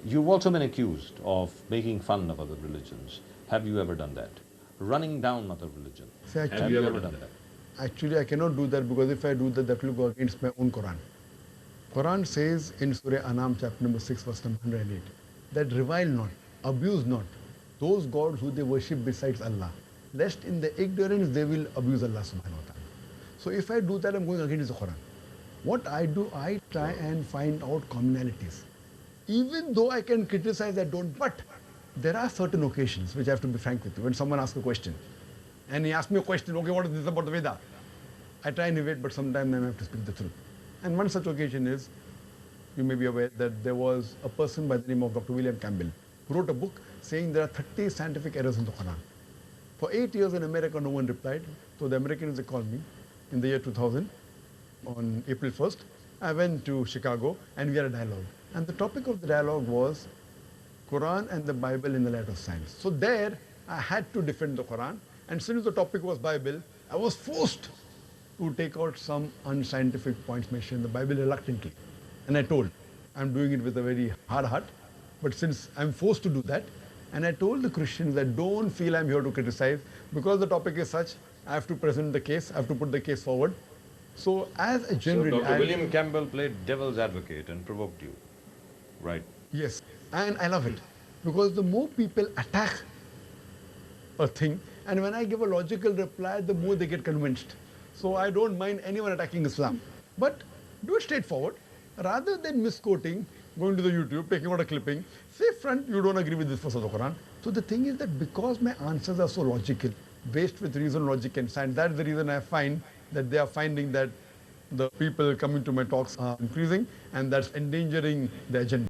You've also been accused of making fun of other religions. Have you ever done that? Running down other religion. See, actually, Have you ever done that? Actually, I cannot do that because if I do that, that will go against my own Quran. Quran says in Surah Anam, chapter number 6, verse number 108, that revile not, abuse not those gods who they worship besides Allah, lest in the ignorance they will abuse Allah subhanahu wa ta'ala. So if I do that, I'm going against the Quran. What I do, I try and find out commonalities. Even though I can criticize, I don't, but there are certain occasions which I have to be frank with you. When someone asks a question, and he asks me a question, okay, what is this about the Veda? I try and evade, but sometimes I have to speak the truth. And one such occasion is, you may be aware that there was a person by the name of Dr. William Campbell who wrote a book saying there are 30 scientific errors in the Quran. For 8 years in America, no one replied. So the Americans, they called me in the year 2000, on April 1st. I went to Chicago and we had a dialogue. And the topic of the dialogue was Quran and the Bible in the light of science. So there, I had to defend the Quran. And since the topic was Bible, I was forced to take out some unscientific points mentioned in the Bible reluctantly. And I told, I'm doing it with a very hard heart, but since I'm forced to do that, and I told the Christians that don't feel I'm here to criticize, because the topic is such, I have to present the case, I have to put the case forward. So as a general... So Dr. William Campbell played devil's advocate and provoked you, right? Yes, and I love it, because the more people attack a thing, and when I give a logical reply, the more they get convinced. So I don't mind anyone attacking Islam. But do it straightforward. Rather than misquoting, going to the YouTube, taking out a clipping, say front, you don't agree with this verse of the Quran. So the thing is that because my answers are so logical, based with reason, logic and science, that's the reason I find that they are finding that the people coming to my talks are increasing, and that's endangering the agenda.